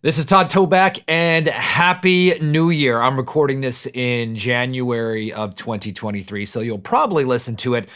This is Todd Toback, and Happy New Year. I'm recording this in January of 2023, so you'll probably listen to it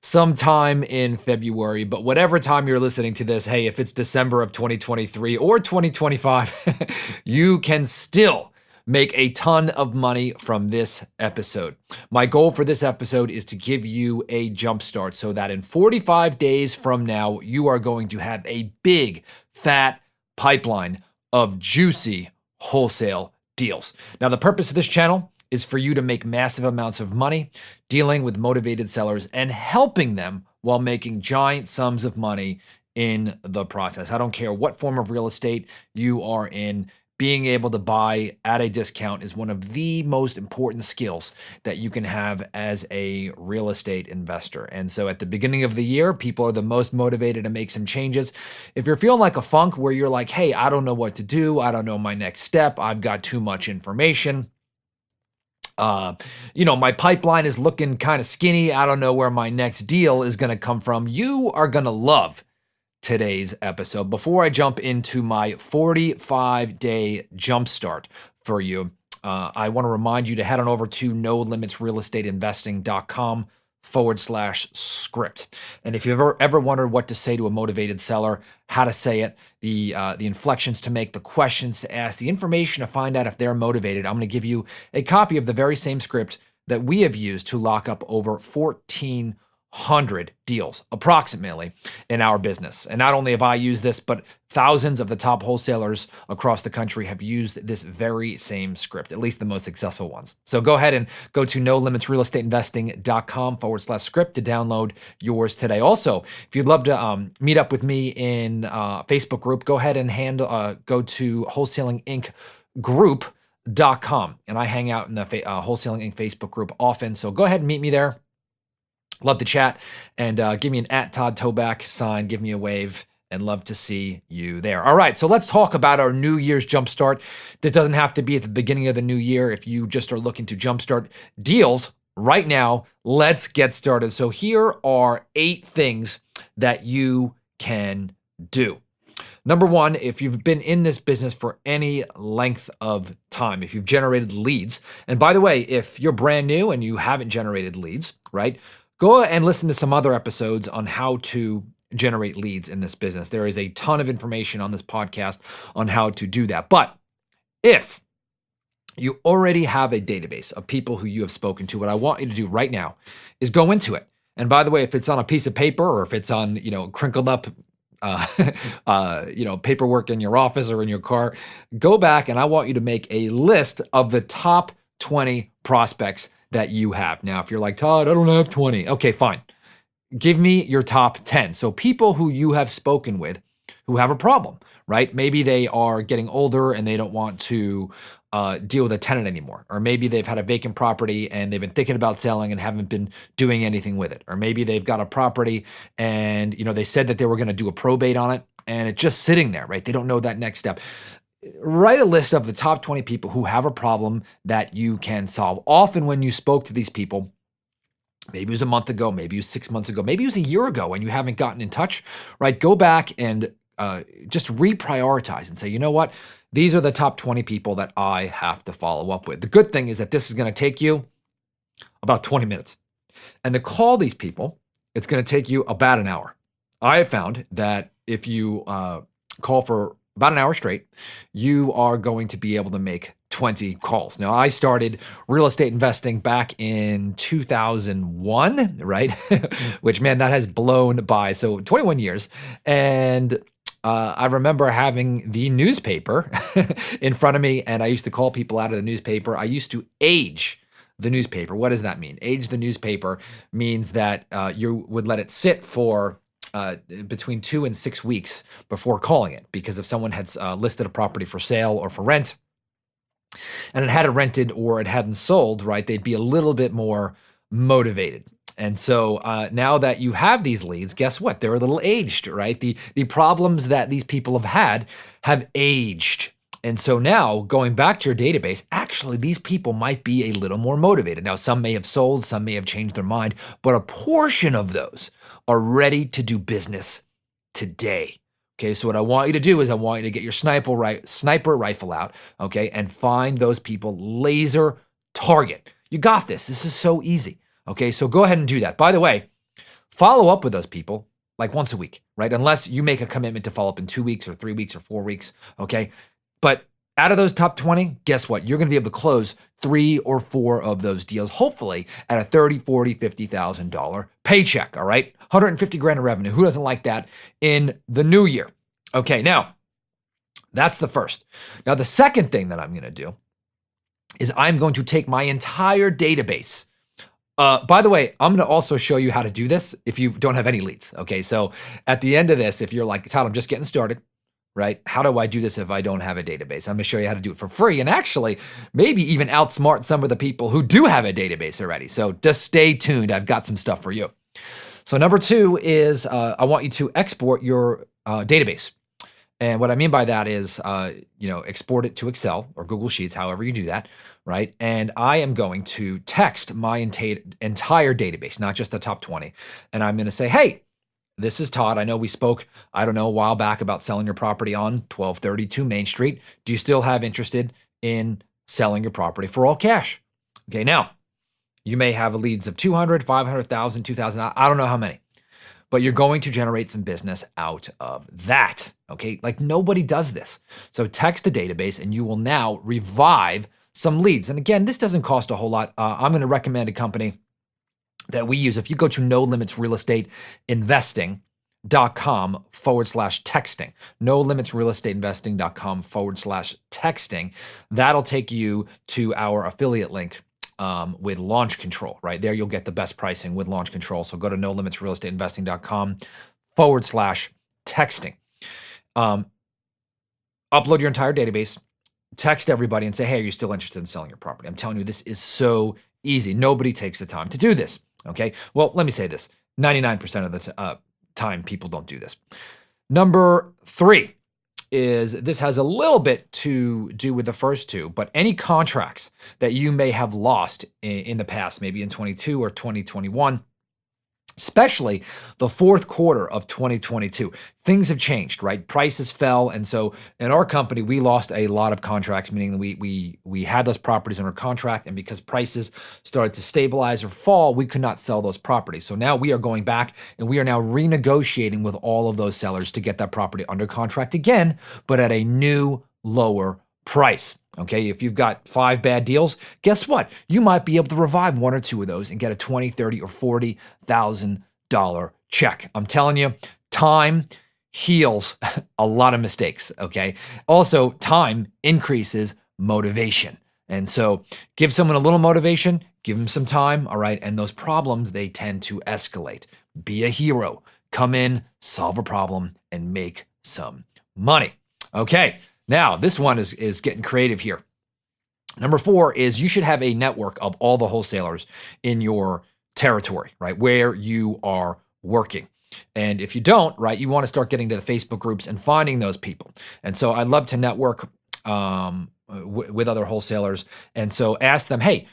sometime in February. But whatever time you're listening to this, hey, if it's December of 2023 or 2025, you can still make a ton of money from this episode. My goal for this episode is to give you a jumpstart so that in 45 days from now, you are going to have a big, fat pipeline of juicy wholesale deals. Now, the purpose of this channel is for you to make massive amounts of money dealing with motivated sellers and helping them while making giant sums of money in the process. I don't care what form of real estate you are in. Being able to buy at a discount is one of the most important skills that you can have as a real estate investor. And so at the beginning of the year, people are the most motivated to make some changes. If you're feeling like a funk where you're like, hey, I don't know what to do, I don't know my next step, I've got too much information, my pipeline is looking kind of skinny, I don't know where my next deal is going to come from, you are going to love today's episode. Before I jump into my 45-day jumpstart for you, I want to remind you to head on over to nolimitsrealestateinvesting.com/script. And if you've ever wondered what to say to a motivated seller, how to say it, the inflections to make, the questions to ask, the information to find out if they're motivated, I'm going to give you a copy of the very same script that we have used to lock up over 1,400 deals approximately in our business. And not only have I used this, but thousands of the top wholesalers across the country have used this very same script, at least the most successful ones. So go ahead and go to nolimitsrealestateinvesting.com/script to download yours today. Also, if you'd love to meet up with me in Facebook group, go ahead and go to Wholesaling Inc. group.com. And I hang out in the Wholesaling Inc. Facebook group often. So go ahead and meet me there. Love to chat, and give me an @Todd Toback sign, give me a wave, and love to see you there. All right, so let's talk about our New Year's jumpstart. This doesn't have to be at the beginning of the new year. If you just are looking to jumpstart deals right now, let's get started. So here are 8 things that you can do. Number 1, if you've been in this business for any length of time, if you've generated leads, and by the way, if you're brand new and you haven't generated leads, right, go and listen to some other episodes on how to generate leads in this business. There is a ton of information on this podcast on how to do that. But if you already have a database of people who you have spoken to, what I want you to do right now is go into it. And by the way, if it's on a piece of paper or if it's on, crinkled up paperwork in your office or in your car, go back and I want you to make a list of the top 20 prospects that you have. Now, if you're like, Todd, I don't have 20. Okay, fine. Give me your top 10. So people who you have spoken with who have a problem, right? Maybe they are getting older and they don't want to deal with a tenant anymore. Or maybe they've had a vacant property and they've been thinking about selling and haven't been doing anything with it. Or maybe they've got a property and, they said that they were going to do a probate on it and it's just sitting there, right? They don't know that next step. Write a list of the top 20 people who have a problem that you can solve. Often when you spoke to these people, maybe it was a month ago, maybe it was 6 months ago, maybe it was a year ago and you haven't gotten in touch, right? Go back and just reprioritize and say, you know what? These are the top 20 people that I have to follow up with. The good thing is that this is going to take you about 20 minutes. And to call these people, it's going to take you about an hour. I have found that if you call for about an hour straight, you are going to be able to make 20 calls. Now, I started real estate investing back in 2001, right? Which, man, that has blown by. So 21 years. And I remember having the newspaper in front of me, and I used to call people out of the newspaper. I used to age the newspaper. What does that mean? Age the newspaper means that you would let it sit for between 2 and 6 weeks before calling it, because if someone had listed a property for sale or for rent and it hadn't rented or it hadn't sold, right, they'd be a little bit more motivated. And so now that you have these leads, guess what? They're a little aged, right? The problems that these people have aged. And so now going back to your database, actually these people might be a little more motivated. Now, some may have sold, some may have changed their mind, but a portion of those are ready to do business today Okay, so what I want you to do is I want you to get your sniper rifle out, okay, and find those people, laser target. You got this. This is so easy. Okay, so go ahead and do that. By the way, follow up with those people like once a week, right? Unless you make a commitment to follow up in 2 weeks or 3 weeks or 4 weeks, okay? But out of those top 20, guess what? You're going to be able to close 3 or 4 of those deals, hopefully at a $30, $40, $50,000 paycheck, all right? 150 grand in revenue. Who doesn't like that in the new year? Okay, now that's the first. Now, the second thing that I'm going to do is I'm going to take my entire database. By the way, I'm going to also show you how to do this if you don't have any leads. Okay, so at the end of this, if you're like, Todd, I'm just getting started, right? How do I do this if I don't have a database? I'm going to show you how to do it for free and actually maybe even outsmart some of the people who do have a database already. So just stay tuned. I've got some stuff for you. So number 2 is I want you to export your database. And what I mean by that is, export it to Excel or Google Sheets, however you do that, right? And I am going to text my entire database, not just the top 20. And I'm going to say, hey, this is Todd. I know we spoke, I don't know, a while back about selling your property on 1232 Main Street. Do you still have interested in selling your property for all cash? Okay, now, you may have leads of 200, 500,000, 2,000, I don't know how many. But you're going to generate some business out of that, okay? Like nobody does this. So text the database and you will now revive some leads. And again, this doesn't cost a whole lot. I'm going to recommend a company that we use. If you go to nolimitsrealestateinvesting.com/texting, nolimitsrealestateinvesting.com/texting, that'll take you to our affiliate link with launch control, right? There you'll get the best pricing with launch control. So go to nolimitsrealestateinvesting.com/texting. Upload your entire database, text everybody and say, hey, are you still interested in selling your property? I'm telling you, this is so easy. Nobody takes the time to do this, okay? Well, let me say this. 99% of the time, people don't do this. Number 3 is this has a little bit to do with the first 2, but any contracts that you may have lost in the past, maybe in 22 or 2021, especially the fourth quarter of 2022, things have changed, right? Prices fell. And so in our company, we lost a lot of contracts, meaning we had those properties under contract. And because prices started to stabilize or fall, we could not sell those properties. So now we are going back and we are now renegotiating with all of those sellers to get that property under contract again, but at a new lower price. Okay, if you've got 5 bad deals, guess what? You might be able to revive 1 or 2 of those and get a $20, $30, or $40,000 check. I'm telling you, time heals a lot of mistakes. Okay. Also, time increases motivation. And so give someone a little motivation, give them some time. All right. And those problems, they tend to escalate. Be a hero. Come in, solve a problem, and make some money. Okay. Now, this one is getting creative here. Number 4 is you should have a network of all the wholesalers in your territory, right, where you are working. And if you don't, right, you want to start getting to the Facebook groups and finding those people. And so I'd love to network with other wholesalers. And so ask them, hey,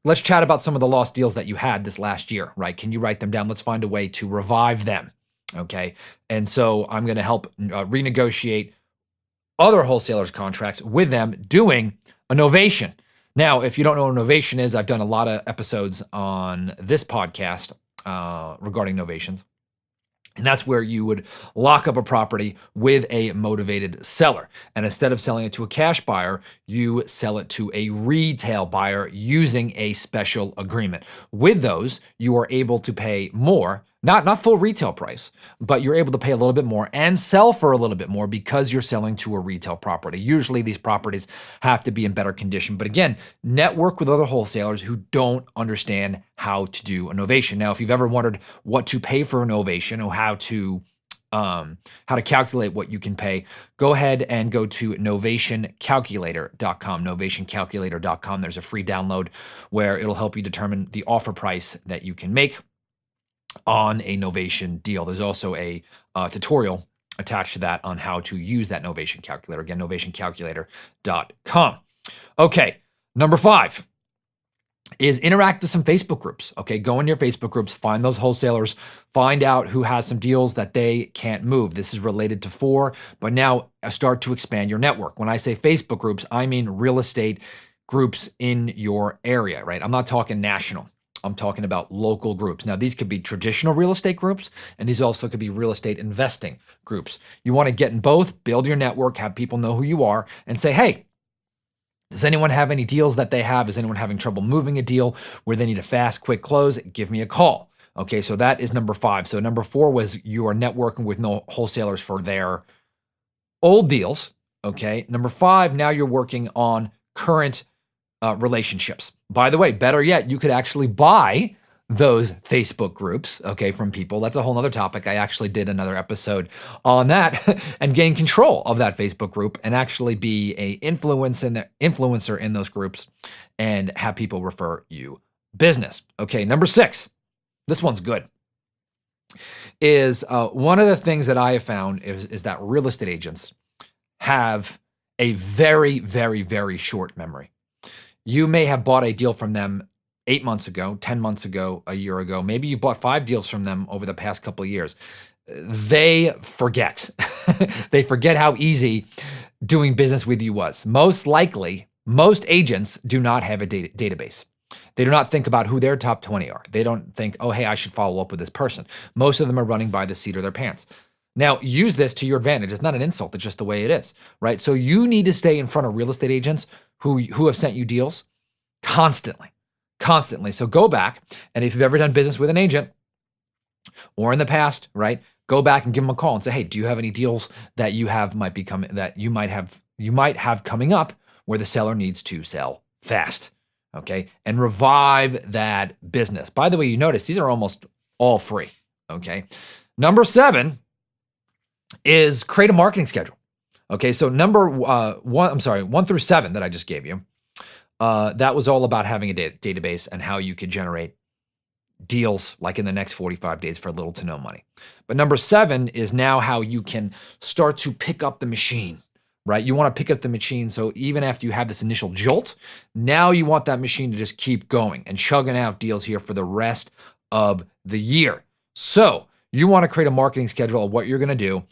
let's chat about some of the lost deals that you had this last year, right? Can you write them down? Let's find a way to revive them, okay? And so I'm going to help renegotiate other wholesalers' contracts with them doing a novation. Now, if you don't know what a novation is, I've done a lot of episodes on this podcast regarding novations. And that's where you would lock up a property with a motivated seller. And instead of selling it to a cash buyer, you sell it to a retail buyer using a special agreement. With those, you are able to pay more, not full retail price, but you're able to pay a little bit more and sell for a little bit more because you're selling to a retail property. Usually these properties have to be in better condition. But again, network with other wholesalers who don't understand how to do a novation. Now, if you've ever wondered what to pay for a novation or how to calculate what you can pay, go ahead and go to novationcalculator.com, novationcalculator.com. There's a free download where it'll help you determine the offer price that you can make on a novation deal. There's also a tutorial attached to that on how to use that novation calculator. Again, novationcalculator.com. Okay, number 5. is interact with some Facebook groups. Okay, go into your Facebook groups, find those wholesalers, find out who has some deals that they can't move. This is related to 4, but now start to expand your network. When I say Facebook groups, I mean real estate groups in your area, right? I'm not talking national. I'm talking about local groups. Now, these could be traditional real estate groups, and these also could be real estate investing groups. You want to get in both, build your network, have people know who you are, and say, hey, does anyone have any deals that they have? Is anyone having trouble moving a deal where they need a fast, quick close? Give me a call. Okay, so that is number 5. So number 4 was you are networking with no wholesalers for their old deals. Okay, number 5, now you're working on current relationships. By the way, better yet, you could actually buy those Facebook groups, okay, from people. That's a whole nother topic. I actually did another episode on that and gain control of that Facebook group and actually be a influencer in those groups and have people refer you business. Okay, number 6, this one's good, is one of the things that I have found is that real estate agents have a very, very, very short memory. You may have bought a deal from them 8 months ago, 10 months ago, a year ago. Maybe you bought 5 deals from them over the past couple of years. They forget. They forget how easy doing business with you was. Most likely, most agents do not have a database. They do not think about who their top 20 are. They don't think, oh, hey, I should follow up with this person. Most of them are running by the seat of their pants. Now, use this to your advantage. It's not an insult. It's just the way it is, right? So you need to stay in front of real estate agents who have sent you deals constantly. So go back, and if you've ever done business with an agent or in the past, right, go back and give them a call and say, hey, do you have any deals that you might have coming up where the seller needs to sell fast? Okay, and revive that business. By the way, you notice these are almost all free. Okay, number 7 is create a marketing schedule. Okay, so number 1 through 7 that I just gave you, that was all about having a database and how you could generate deals like in the next 45 days for little to no money. But number 7 is now how you can start to pick up the machine, right? You want to pick up the machine. So even after you have this initial jolt, now you want that machine to just keep going and chugging out deals here for the rest of the year. So you want to create a marketing schedule of what you're going to do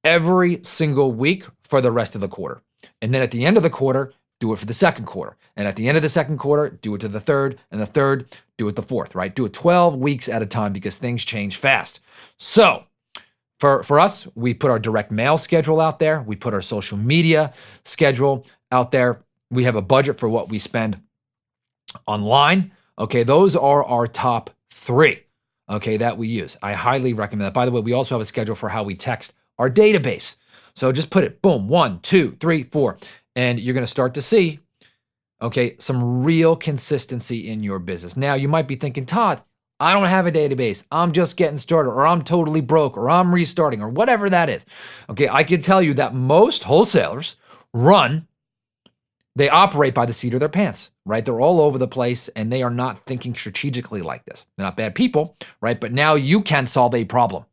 every single week for the rest of the quarter. And then at the end of the quarter, do it for the second quarter. And at the end of the second quarter, do it to the third, and the third, do it the fourth, right? Do it 12 weeks at a time because things change fast. So for us, we put our direct mail schedule out there. We put our social media schedule out there. We have a budget for what we spend online. Okay, those are our top 3, okay, that we use. I highly recommend that. By the way, we also have a schedule for how we text our database. So just put it, boom, 1, 2, 3, 4, and you're going to start to see, okay, some real consistency in your business. Now, you might be thinking, Todd, I don't have a database. I'm just getting started, or I'm totally broke, or I'm restarting, or whatever that is. Okay, I can tell you that most wholesalers they operate by the seat of their pants, right? They're all over the place, and they are not thinking strategically like this. They're not bad people, right? But now you can solve a problem.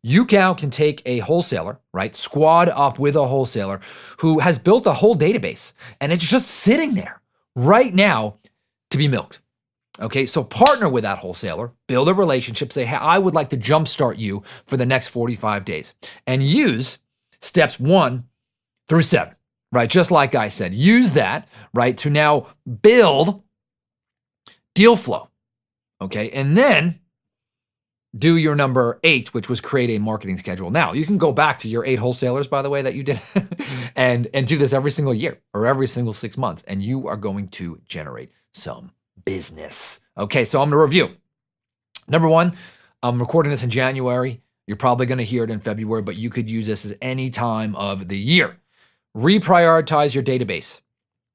You now can take a wholesaler, right? Squad up with a wholesaler who has built a whole database, and it's just sitting there right now to be milked. Okay, so partner with that wholesaler, build a relationship, say, hey, I would like to jumpstart you for the next 45 days, and use steps 1 through 7, right? Just like I said, use that, right, to now build deal flow, okay? And then do your number 8, which was create a marketing schedule. Now, you can go back to your 8 wholesalers, by the way, that you did, and do this every single year or every single 6 months, and you are going to generate some business. Okay, so I'm going to review. Number 1, I'm recording this in January. You're probably going to hear it in February, but you could use this at any time of the year. Reprioritize your database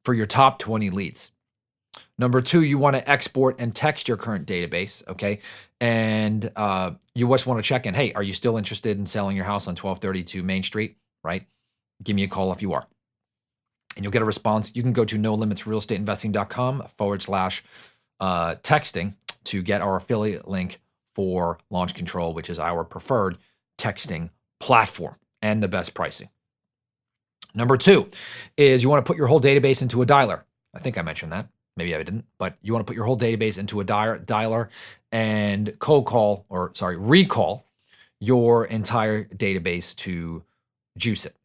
for your top 20 leads. Number 2, you want to export and text your current database, okay? And you just want to check in, hey, are you still interested in selling your house on 1232 Main Street, right? Give me a call if you are. And you'll get a response. You can go to nolimitsrealestateinvesting.com/texting to get our affiliate link for Launch Control, which is our preferred texting platform and the best pricing. Number 2 is you want to put your whole database into a dialer. I think I mentioned that. maybe I didn't, but you want to put your whole database into a dialer and recall your entire database to juice it.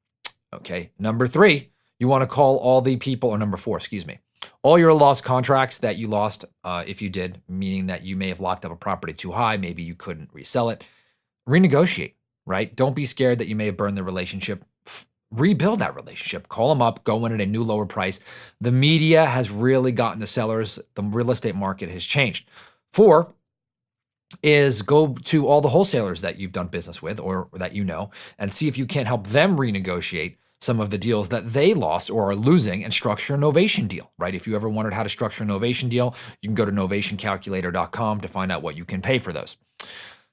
Okay. Number 3, you want to call all the people, or number 4, excuse me, all your lost contracts that you lost, if you did, meaning that you may have locked up a property too high, maybe you couldn't resell it, renegotiate, right? Don't be scared that you may have burned the relationship. Rebuild that relationship. Call them up, go in at a new lower price. The media has really gotten the sellers. The real estate market has changed. 4 is go to all the wholesalers that you've done business with or that you know and see if you can't help them renegotiate some of the deals that they lost or are losing and structure a novation deal, right? If you ever wondered how to structure a novation deal, you can go to novationcalculator.com to find out what you can pay for those.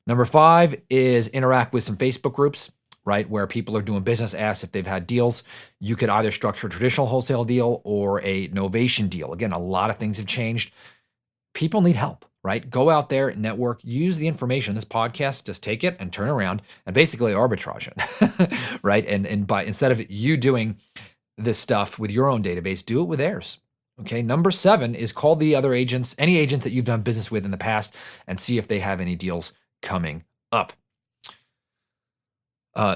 Number 5 is interact with some Facebook groups, right? Where people are doing business, ask if they've had deals. You could either structure a traditional wholesale deal or a novation deal. Again, a lot of things have changed. People need help, right? Go out there, network, use the information in this podcast, just take it and turn around and basically arbitrage it, right? And by instead of you doing this stuff with your own database, do it with theirs. Okay. Number 7 is call the other agents, any agents that you've done business with in the past, and see if they have any deals coming up.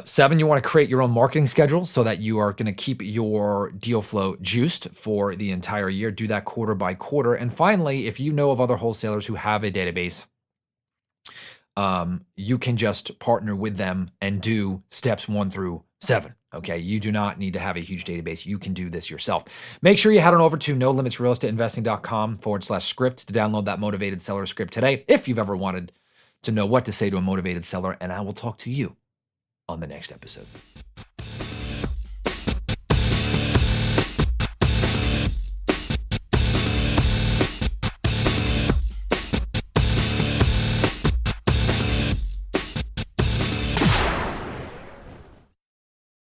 7, you want to create your own marketing schedule so that you are going to keep your deal flow juiced for the entire year. Do that quarter by quarter. And finally, if you know of other wholesalers who have a database, you can just partner with them and do steps 1 through 7. Okay. You do not need to have a huge database. You can do this yourself. Make sure you head on over to nolimitsrealestateinvesting.com/script to download that motivated seller script today. If you've ever wanted to know what to say to a motivated seller, and I will talk to you on the next episode.